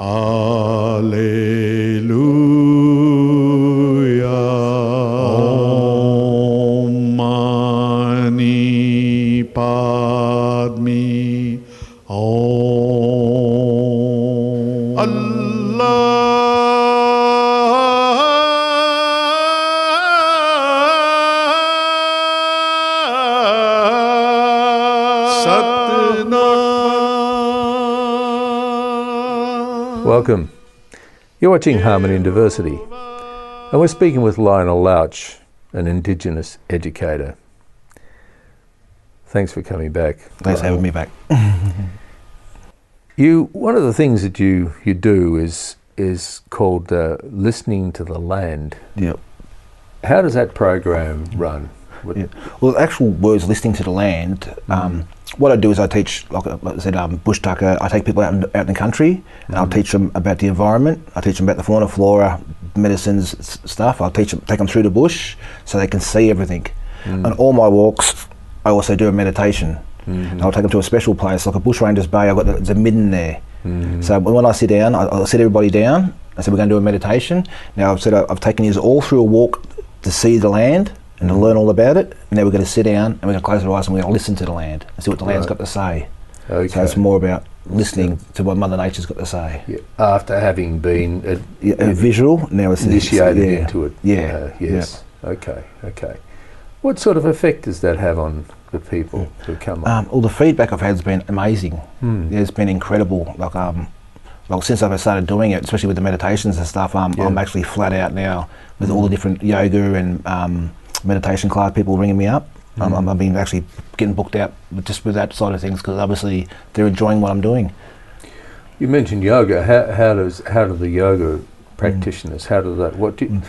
Alleluia. Om Mani Padme Om. Allah Satnam. Welcome. You're watching Harmony and Diversity, and we're speaking with Lionel Lauch, an indigenous educator. Thanks for coming back. Thanks for having me back. One of the things that you do is called listening to the land. Yep. How does that program run? Yeah. Well, the actual words listening to the land, what I do is I teach, like I said, bush tucker. I take people out in the country and I'll teach them about the environment. I teach them about the fauna, flora, medicines, stuff. I'll take them through the bush so they can see everything. On all my walks, I also do a meditation. I'll take them to a special place, like a bushranger's bay. There's a midden there. So when I sit down, I'll sit everybody down. I said, we're going to do a meditation. Now I've taken you all through a walk to see the land and to learn all about it. And now we're going to sit down and we're going to close our eyes and we're going to listen to the land and see what the land's got to say. Okay. So it's more about listening to what Mother Nature's got to say. Yeah. After having been a visual, now it's initiated into it. Yeah. Yes. Yeah. Okay. What sort of effect does that have on the people who come on? Well, the feedback I've had has been amazing. It's been incredible. Well, since I've started doing it, especially with the meditations and stuff, I'm actually flat out now with all the different yoga and meditation class people ringing me up. I've been actually getting booked out just with that side of things because obviously they're enjoying what I'm doing. You mentioned yoga. How do the yoga practitioners? How do that? What do you,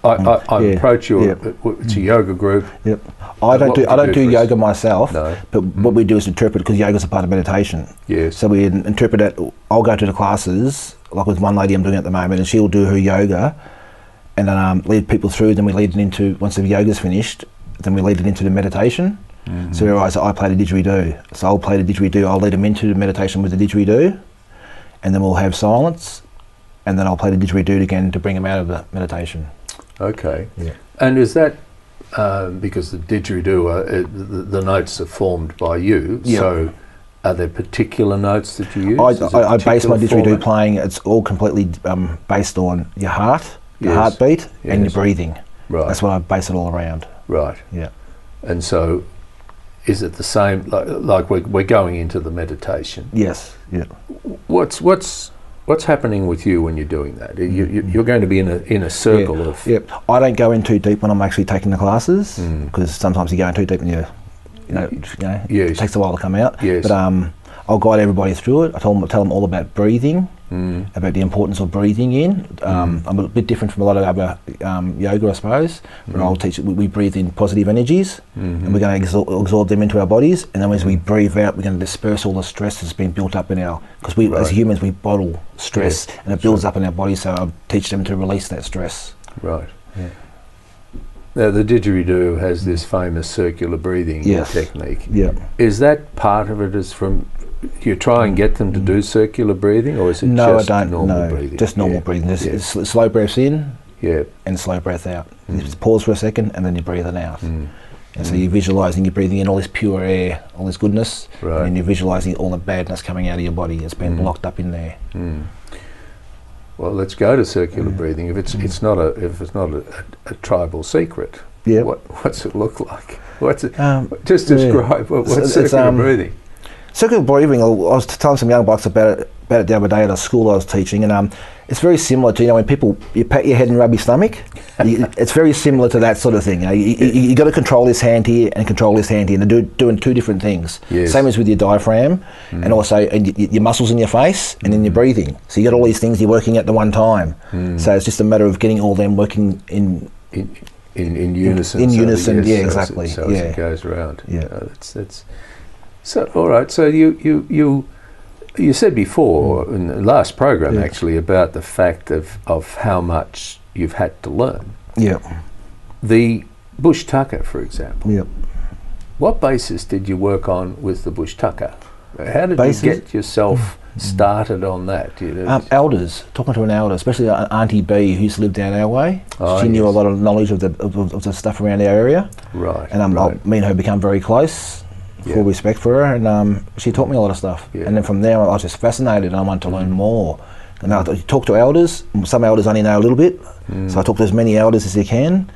I approach you. It's a yoga group. Yep. I don't do yoga myself. No. But what we do is interpret, because yoga's a part of meditation. Yes. So we interpret it. I'll go to the classes, like with one lady I'm doing at the moment, and she'll do her yoga, and then lead people through. Then we lead it into, once the yoga's finished, then we lead it into the meditation. So I play the didgeridoo. So I'll play the didgeridoo. I'll lead them into the meditation with the didgeridoo, and then we'll have silence, and then I'll play the didgeridoo again to bring them out of the meditation. Okay. Yeah. And is that because the didgeridoo, the notes are formed by you? Yep. So are there particular notes that you use? I base my didgeridoo playing. It's all completely based on your heart, your heartbeat, and your breathing. Right. That's what I base it all around. Right. Yeah. And so, is it the same? Like we're going into the meditation. Yes. Yeah. What's happening with you when you're doing that? You're going to be in a circle of... Yeah, I don't go in too deep when I'm actually taking the classes, because sometimes you go in too deep and it takes a while to come out. Yes. But I'll guide everybody through it. I tell them all about breathing, about the importance of breathing in. I'm a bit different from a lot of other yoga, I suppose, but I'll teach, we breathe in positive energies, and we're going to absorb them into our bodies, and then as we breathe out, we're going to disperse all the stress that's been built up in our, because we as humans, we bottle stress, and it builds up in our bodies, so I teach them to release that stress. Right. Yeah. Now the didgeridoo has this famous circular breathing technique. Yeah. Is that part of it? Is from you try and get them to do circular breathing, or is it just normal breathing? Just normal breathing. Just slow breaths in, and slow breath out. You just pause for a second, and then you breathe it out. And so you're visualising, you're breathing in all this pure air, all this goodness, and then you're visualising all the badness coming out of your body. It's been locked up in there. Well, let's go to circular breathing. If it's not a tribal secret, what's it look like? What's it? Just describe what's circular breathing. Circular breathing, I was telling some young bucks about it the other day at a school I was teaching, and it's very similar to, when people, you pat your head and rub your stomach, it's very similar to that sort of thing. You got to control this hand here and control this hand here, and they're doing two different things. Yes. Same as with your diaphragm, and also your muscles in your face, and then your breathing. So you got all these things you're working at the one time. So it's just a matter of getting all them working in unison. In unison, exactly. So as it goes around. Yeah. That's so. All right. So you said before in the last program actually about the fact of how much you've had to learn. Yeah. The bush tucker, for example. Yep. What basis did you work on with the bush tucker? How did you get yourself started on that? Elders, talking to an elder, especially Auntie B, who used to live down our way. She knew a lot of knowledge of the stuff around our area. Right. And me and her become very close, full respect for her, and she taught me a lot of stuff. Yeah. And then from there, I was just fascinated, and I wanted to learn more. And I talk to elders. Some elders only know a little bit, so I talk to as many elders as you can.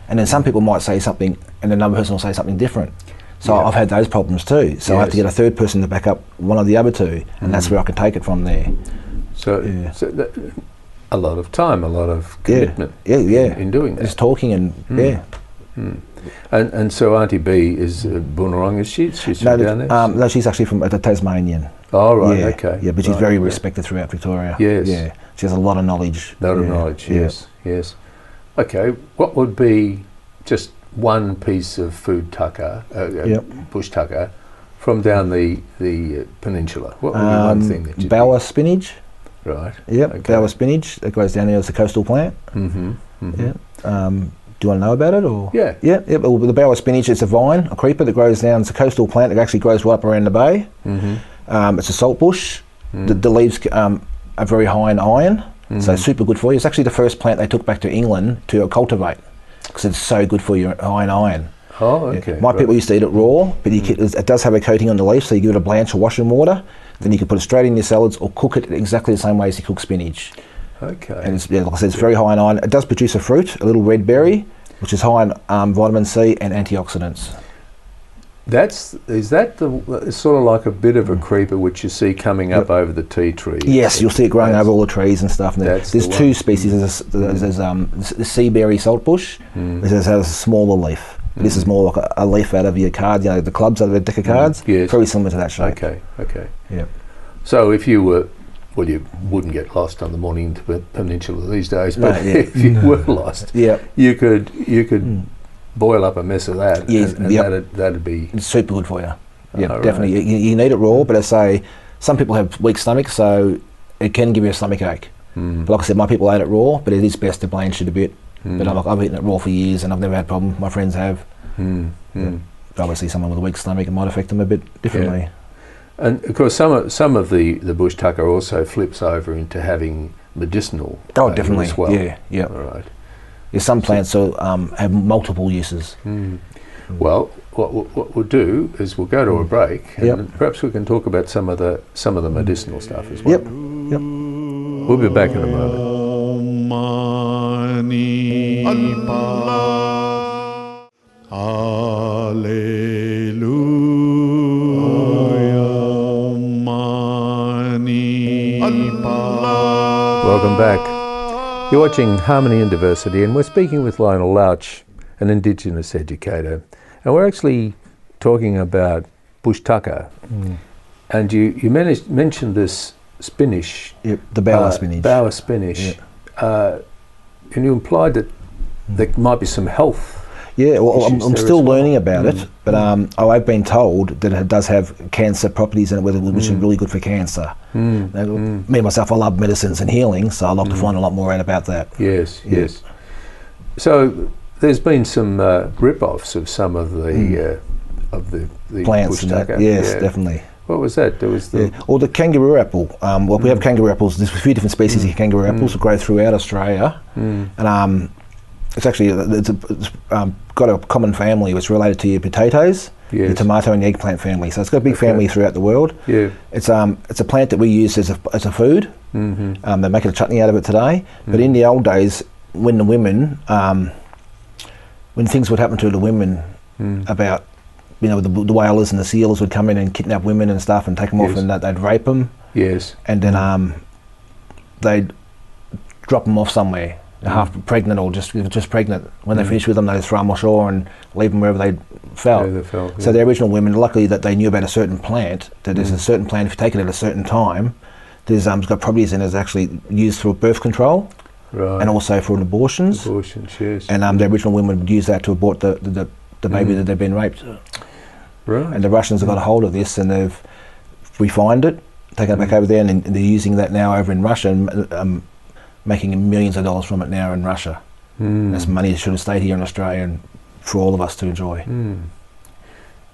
And then some people might say something, and another person will say something different. So I've had those problems too. So I have to get a third person to back up one of the other two, and that's where I can take it from there. So a lot of time, a lot of commitment in doing that. Just talking and And so Auntie B is Boonwurrung, is she? She's from down there? No, she's actually from the Tasmanian. Oh, right, okay. Yeah, but she's very respected throughout Victoria. Yes. Yeah, she has a lot of knowledge. A lot of knowledge, yes. Okay, what would be just one piece of food tucker, bush tucker, from down the peninsula? What would be one thing that you Bower spinach. Right. Yep, okay. Bower spinach. It goes down there as a coastal plant. Mm-hmm. Mm-hmm. Yeah. Do you want to know about it, or? Yeah. Yeah. Well, the bower spinach, it's a vine, a creeper that grows down. It's a coastal plant that actually grows right up around the bay. Mm-hmm. It's a salt bush. The leaves are very high in iron, so super good for you. It's actually the first plant they took back to England to cultivate because it's so good for you, high in iron. Oh, okay. My people used to eat it raw, but it does have a coating on the leaf, so you give it a blanch or wash in water. Then you can put it straight in your salads or cook it exactly the same way as you cook spinach. Okay. And it's, like I said, it's very high in iron. It does produce a fruit, a little red berry, which is high in vitamin C and antioxidants. Is that it's sort of like a bit of a creeper which you see coming up over the tea tree? Yes, you'll see it growing over all the trees and stuff. And there's two species. There's the sea berry saltbush, which has a smaller leaf. This is more like a leaf out of your card, the clubs out of a deck of cards. Yes. Very similar to that shape. Okay. Yeah. So if you were, well, you wouldn't get lost on the morning to the peninsula these days, but if you were lost, you could boil up a mess of that, and that'd be... It's super good for you. Yeah, definitely. Right. You need it raw, but I say some people have weak stomachs, so it can give you a stomach ache. But like I said, my people ate it raw, but it is best to blanch it a bit. But I've eaten it raw for years, and I've never had a problem. My friends have. But obviously, someone with a weak stomach, it might affect them a bit differently. Yeah. And of course, some of the bush tucker also flips over into having medicinal. Oh, definitely. As well. Yeah. All right. Yeah, some plants have multiple uses. Well, what we'll do is we'll go to a break, and perhaps we can talk about some of the medicinal stuff as well. Yep. We'll be back in a moment. Welcome back. You're watching Harmony and Diversity, and we're speaking with Lionel Lauch, an indigenous educator, and we're actually talking about bush tucker. And you mentioned this spinach. Yep, the bower spinach. Bower spinach. Yep. And you implied that there might be some health. Yeah, well, I'm still learning about it, but I've been told that it does have cancer properties in it, which are really good for cancer. Me myself, I love medicines and healing, so I'd like to find a lot more out about that. Yes. So there's been some rip-offs of some of the plants bush tucker. Yes, definitely. What was that? There was the or the kangaroo apple. We have kangaroo apples. There's a few different species of kangaroo apples that grow throughout Australia, and it's actually got a common family. It's related to your potatoes, your tomato, and your eggplant family. So it's got a big family throughout the world. Yeah, it's a plant that we use as a food. They're making a chutney out of it today. But in the old days, when the women, when things would happen to the women about, the whalers and the sealers would come in and kidnap women and stuff and take them off, and they'd rape them. Yes. And then they'd drop them off somewhere, half pregnant or just pregnant. When they finished with them, they'd throw them ashore and leave them wherever they fell. So the original women, luckily that they knew about a certain plant, that there's a certain plant, if you take it at a certain time, there's got properties in it that's actually used for birth control. Right. And also for abortions. Yes. And the original women would use that to abort the baby that they'd been raped. Right. And the Russians have got a hold of this, and they've refined it, taken it back over there, and they're using that now over in Russia, and making millions of dollars from it now in Russia. That's money that should have stayed here in Australia and for all of us to enjoy.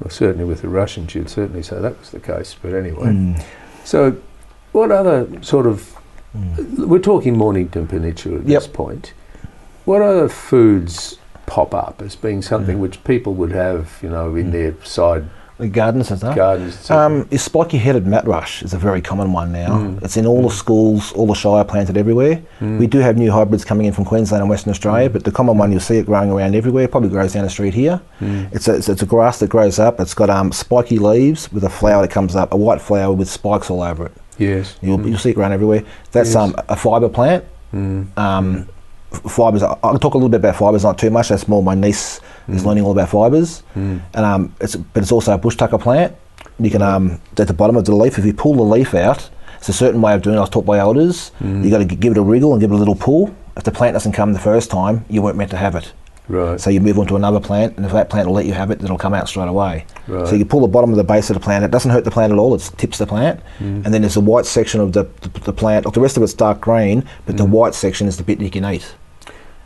Well, certainly with the Russians, you'd certainly say that was the case. But anyway, so what other sort of, we're talking Mornington Peninsula at this point, what other foods pop up as being something which people would have, you know, in their side gardens and stuff? Is spiky-headed matrush is a very common one now. It's in all the schools, all the shire, planted everywhere. We do have new hybrids coming in from Queensland and Western Australia, but the common one, you'll see it growing around everywhere. It probably grows down the street here. It's a grass that grows up. It's got spiky leaves with a flower that comes up, a white flower with spikes all over it. Yes. You'll see it around everywhere. That's a fibre plant. Fibres, I'll talk a little bit about fibres, not too much. That's more my niece is learning all about fibres. And it's also a bush tucker plant. You can at the bottom of the leaf, if you pull the leaf out, it's a certain way of doing it. I was taught by elders. You got to give it a wriggle and give it a little pull. If the plant doesn't come the first time, you weren't meant to have it. Right. So you move on to another plant, and if that plant will let you have it, it'll come out straight away. Right. So you pull the bottom of the base of the plant. It doesn't hurt the plant at all. It tips the plant, and then there's a white section of the plant. Like the rest of it's dark green, but the white section is the bit you can eat.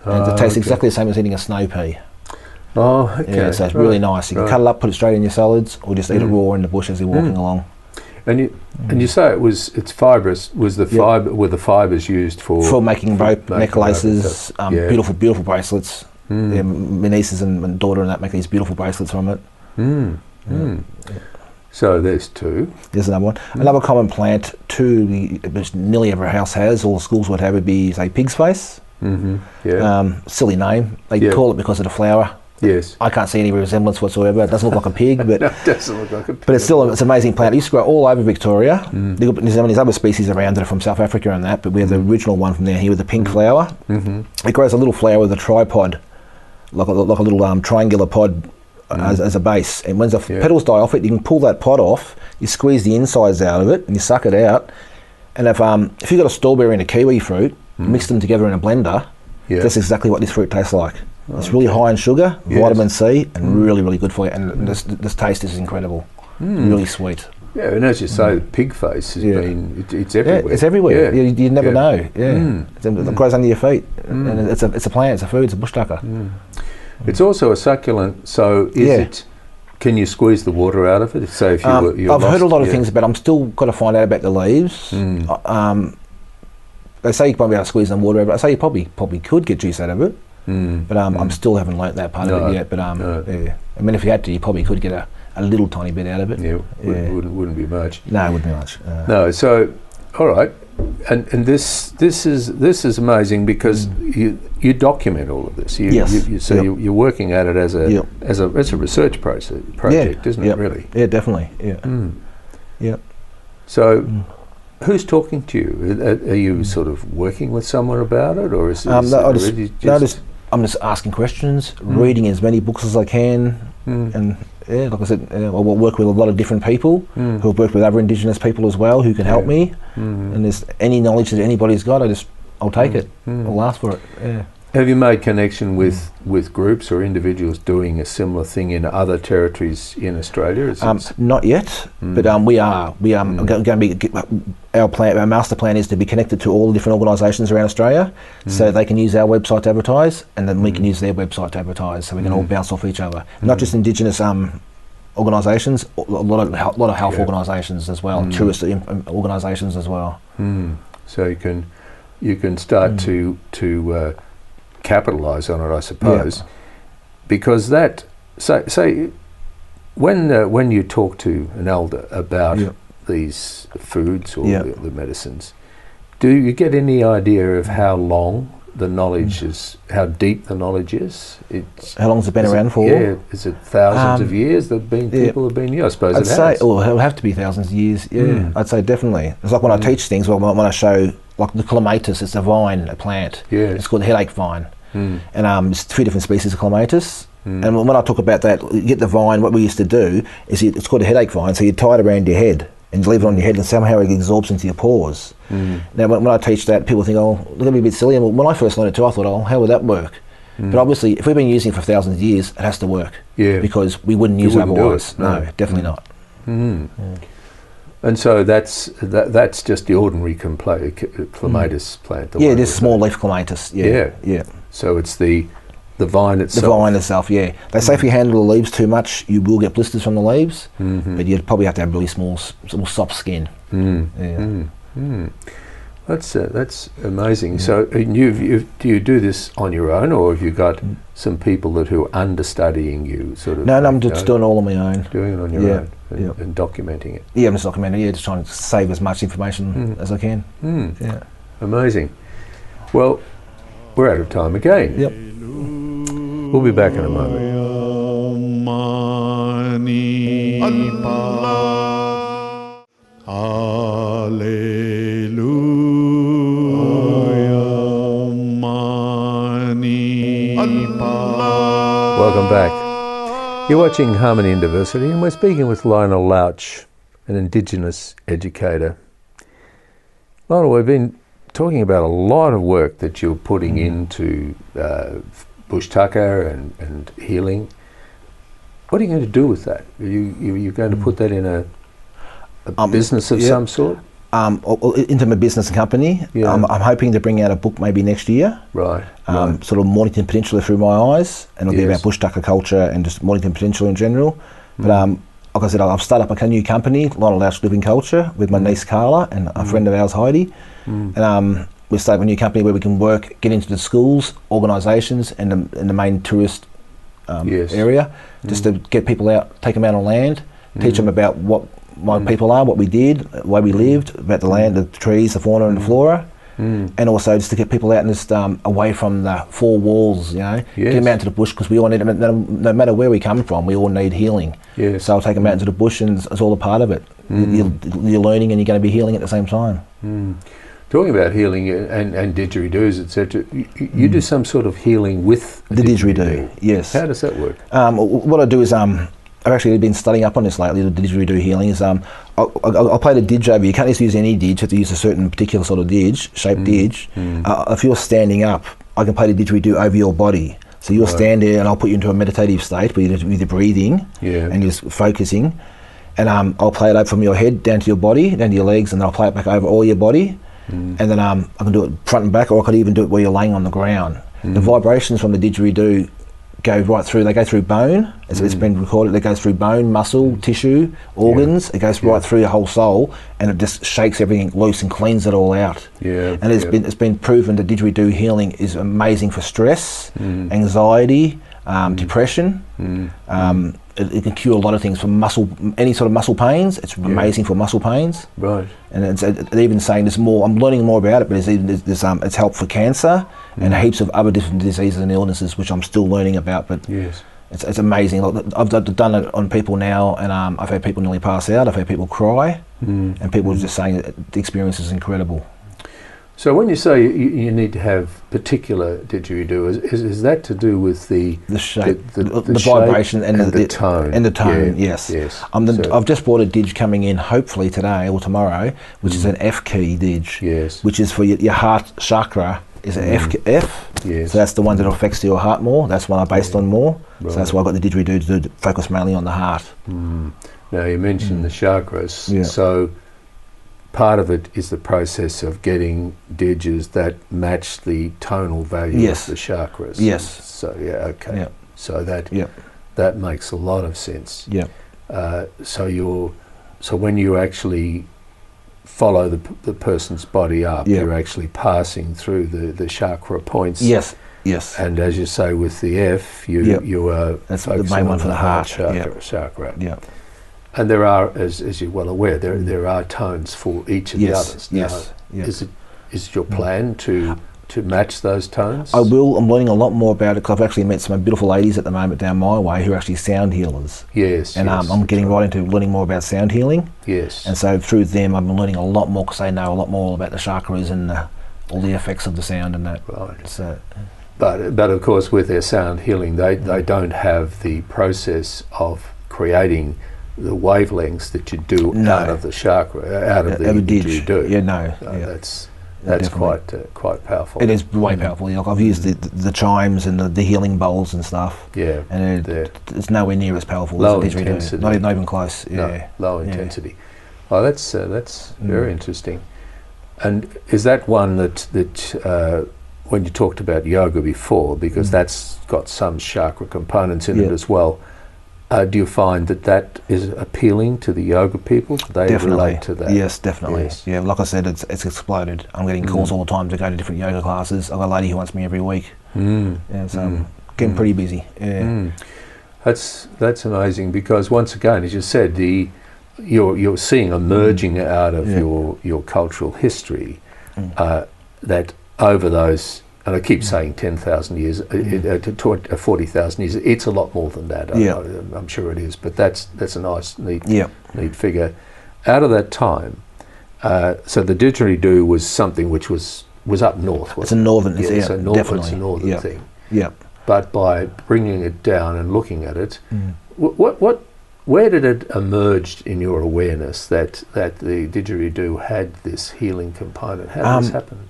And it tastes exactly the same as eating a snow pea. Oh, okay. Yeah, so it's really nice. You can cut it up, put it straight in your salads, or just eat it raw in the bush as you're walking along. And you say it's fibrous. Were the fibres used for making rope, necklaces, beautiful bracelets? Yeah, my nieces and daughter and that make these beautiful bracelets from it. So there's two. There's another one. Another common plant too, which nearly every house has, all schools would have, would be, say, pig's face. Silly name. They call it because of the flower. Yes. I can't see any resemblance whatsoever. It doesn't look like a pig, but no, it doesn't look like a pig. But it's still it's an amazing plant. It used to grow all over Victoria. There's some of these other species around that are from South Africa and that, but we have the original one from there here with the pink flower. It grows a little flower with a tripod, like a little triangular pod as a base. And when the petals die off it, you can pull that pod off. You squeeze the insides out of it, and you suck it out. And if you've got a strawberry and a kiwi fruit, mix them together in a blender, that's exactly what this fruit tastes like. It's really high in sugar, vitamin C, and really, really good for you. And this taste is incredible. Really sweet. Yeah, and as you say, the pig face has been, it's everywhere. Yeah, it's everywhere. Yeah. You never know. Yeah. It grows under your feet. And it's a plant, it's a food, it's a bush tucker. It's also a succulent, so can you squeeze the water out of it? So if you're I've heard a lot of things about it. I'm still got to find out about the leaves. They say you might be able to squeeze some water out of it. I say you probably could get juice out of it. But I still haven't learnt that part of it yet. But yeah, I mean, if you had to, you probably could get a little tiny bit out of it. Yeah, wouldn't be much. No, it wouldn't be much. No, so all right, and this is amazing because you document all of this. You're working at it as a research project, isn't it? Really? Yeah, definitely. Yeah. So. Who's talking to you? Are you sort of working with someone about it, or is I'm just asking questions, reading as many books as I can, and like I said, I will work with a lot of different people who have worked with other Indigenous people as well who can help me. And there's any knowledge that anybody's got, I'll take it. I'll ask for it. Yeah. Have you made connection with groups or individuals doing a similar thing in other territories in Australia? Not yet, but we are. Going to be our master plan is to be connected to all the different organisations around Australia, so they can use our website to advertise, and then we can use their website to advertise, so we can all bounce off each other. Not just Indigenous organisations, a lot of health organisations as well, tourist organisations as well. So you can start to capitalise on it, I suppose, because that say when you talk to an elder about these foods or the medicines, do you get any idea of how long the knowledge is, how deep the knowledge is? How long has it been around for? Yeah, is it thousands of years that people have been here? I suppose I'd say it'll have to be thousands of years. Yeah, I'd say definitely. It's like when I teach things. Well, when I show, like the clematis, it's a vine, a plant. Yeah, it's called the headache vine, and there's 3 different species of clematis. And when I talk about that, you get the vine. What we used to do is it's called a headache vine. So you tie it around your head and leave it on your head, and somehow it absorbs into your pores. Now, when I teach that, people think, oh, they're going to be a bit silly. And when I first learned it too, I thought, oh, how would that work? But obviously, if we've been using it for thousands of years, it has to work. Yeah. Because we wouldn't use it otherwise. No, definitely not. And so that's just the ordinary clematis plant. Yeah, just small leaf clematis. Yeah. So it's the vine itself. The vine itself, yeah. They say if you handle the leaves too much, you will get blisters from the leaves, but you'd probably have to have really small, soft skin. That's amazing. So, do you do this on your own, or have you got some people who are understudying you? Sort of. No, I'm just doing it all on my own. Doing it on your own and documenting it. Yeah, I'm just documenting. Yeah, just trying to save as much information as I can. Yeah. Amazing. Well, we're out of time again. Yep. We'll be back in a moment. Welcome back. You're watching Harmony and Diversity, and we're speaking with Lionel Lauch, an indigenous educator. Lionel, we've been talking about a lot of work that you're putting into bush tucker and healing. What are you going to do with that? Are you going to put that in a business of some sort? Into my business and company. Yeah. I'm hoping to bring out a book maybe next year. Right. Sort of Mornington Peninsula through my eyes, and it'll be about bush tucker culture and just Mornington Peninsula in general. But like I said, I've started up a new company, Lionel Lauch Living Culture, with my niece Carla and a friend of ours, Heidi. And we've started a new company where we can get into the schools, organisations, and the main tourist area, just to get people out, take them out on land, teach them about what my people are, what we did, the way we lived, about the land, the trees, the fauna and the flora, and also just to get people out and just away from the four walls, get them out into the bush, because we all need, no matter where we come from, we all need healing. So I'll take them out into the bush, and it's all a part of it. You're learning and you're going to be healing at the same time. Talking about healing and didgeridoos, etc., you do some sort of healing with the didgeridoo. Yes. How does that work? What I do is I've actually been studying up on this lately. The didgeridoo healing is I'll play the didge over. You can't just use any didge. You have to use a certain particular sort of didge, shaped didge. If you're standing up, I can play the didgeridoo over your body. So you'll stand there, and I'll put you into a meditative state with your breathing and just focusing. And I'll play it up from your head down to your body, down to your legs, and then I'll play it back over all your body. And then I can do it front and back, or I could even do it where you're laying on the ground. The vibrations from the didgeridoo go right through. They go through bone. It's been recorded. It goes through bone, muscle, tissue, organs. It goes right through your whole soul, and it just shakes everything loose and cleans it all out. And it's been proven that didgeridoo healing is amazing for stress, anxiety, depression. It can cure a lot of things from any sort of muscle pains. It's amazing for muscle pains. Right. And it's even saying there's more. I'm learning more about it, but it's help for cancer and heaps of other different diseases and illnesses, which I'm still learning about. But it's amazing. I've done it on people now, and I've had people nearly pass out. I've had people cry, and people just saying that the experience is incredible. So when you say you need to have particular didgeridoo, is that to do with the shape, the shape vibration and the tone? And the tone, yes. I've just bought a didge coming in, hopefully today or tomorrow, which is an F key didge, which is for your heart chakra. Is an F? Yes. So that's the one that affects your heart more. That's one I based on more. Right. So that's why I got the didgeridoo to focus mainly on the heart. Now you mentioned the chakras, so part of it is the process of getting didges that match the tonal value of the chakras. So so that makes a lot of sense. So when you actually follow the person's body up, you're actually passing through the chakra points. And as you say with the F, you are that's the main one for the heart chakra. And there are, as you're well aware, there are tones for each of the others. Is it your plan to match those tones? I will. I'm learning a lot more about it, because I've actually met some beautiful ladies at the moment down my way who are actually sound healers. And I'm getting right into learning more about sound healing. And so through them, I'm learning a lot more, because they know a lot more about the chakras and all the effects of the sound and that. Right. So, but of course, with their sound healing, they don't have the process of creating the wavelengths that you do out of the chakra, out of the didgeridoo. That's quite powerful. It is way powerful. I've used the chimes and the healing bowls and stuff. And it's nowhere near as powerful as the didgeridoo. Not even close. Low intensity. Oh, that's very interesting. And is that one that when you talked about yoga before, because that's got some chakra components in it as well? do you find that is appealing to the yoga people? Do they relate to that? Yes, definitely. Yes. Yeah, like I said, it's exploded. I'm getting calls all the time to go to different yoga classes. I've got a lady who wants me every week. Yeah, so getting pretty busy. Yeah. That's amazing, because once again, as you said, you're seeing emerging out of your cultural history that over those, and I keep saying 10,000 years, 40,000 years, it's a lot more than that. I'm sure it is, but that's a nice, neat figure. Out of that time, so the didgeridoo was something which was up north. It's a northern, it's a northern thing. Yeah. But by bringing it down and looking at it, where did it emerge in your awareness that the didgeridoo had this healing component? How did this happen?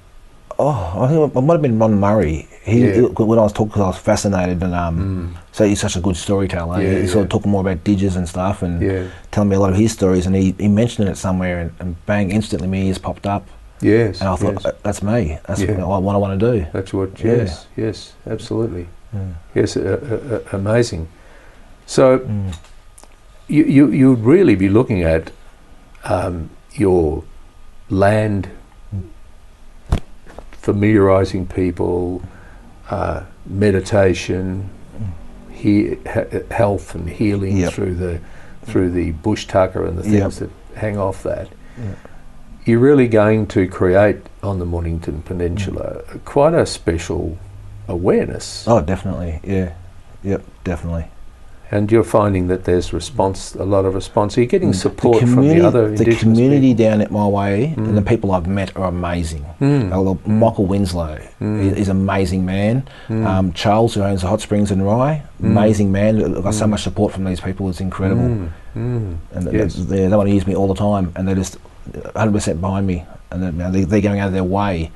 I think it might have been Ron Murray. When I was talking, because I was fascinated, and so he's such a good storyteller. He sort of talking more about didges and stuff, and telling me a lot of his stories. And he mentioned it somewhere, and bang, instantly my ears popped up. Yes, and I thought that's me. That's what I want to do. That's what. Yes, absolutely. Yes, amazing. So you'd really be looking at your land, familiarizing people, meditation, health and healing through the bush tucker and the things that hang off that. You're really going to create on the Mornington Peninsula quite a special awareness. Oh, definitely. Yeah. Yep, definitely. And you're finding that there's a lot of response. Are you getting support from the other Indigenous people? The community down at my way and the people I've met are amazing. Michael Winslow is an amazing man. Charles, who owns the Hot Springs in Rye, amazing man. I've got so much support from these people, it's incredible. And they want to use me all the time, and they're just 100% behind me. And they're going out of their way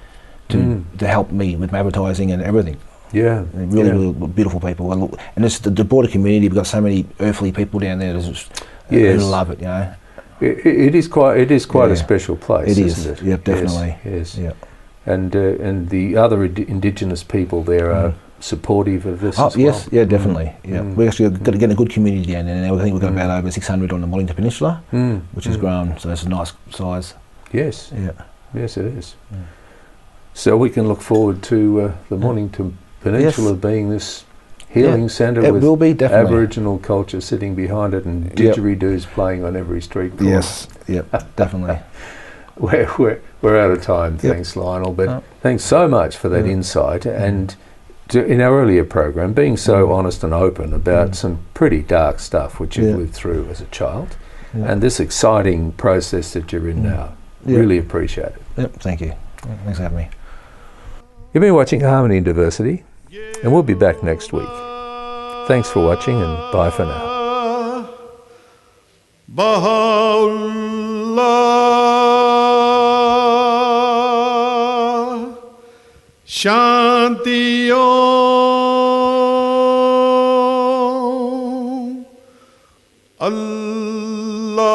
to help me with my advertising and everything. Really beautiful people, and it's the broader community. We've got so many earthly people down there who love it. You know, it is quite a special place. Isn't it? Yeah, definitely. Yes. And the other Indigenous people there are supportive of this. As yes, well. Yeah, definitely. Yeah, we actually got to get a good community down there. I think we've got about over 600 on the Mornington Peninsula, which has grown. So it's a nice size. Yes. Yes, it is. So we can look forward to the Mornington Peninsula being this healing centre with will be, definitely. Aboriginal culture sitting behind it and didgeridoos playing on every street corner. Yes, definitely. We're out of time, thanks Lionel, but thanks so much for that insight, and in our earlier program being so honest and open about some pretty dark stuff which you've lived through as a child, and this exciting process that you're in now. Really appreciate it. Yep, thank you. Thanks for having me. You've been watching Harmony and Diversity, and we'll be back next week. Thanks for watching, and bye for now. Baha'u'llah, Shanti Om, Allahu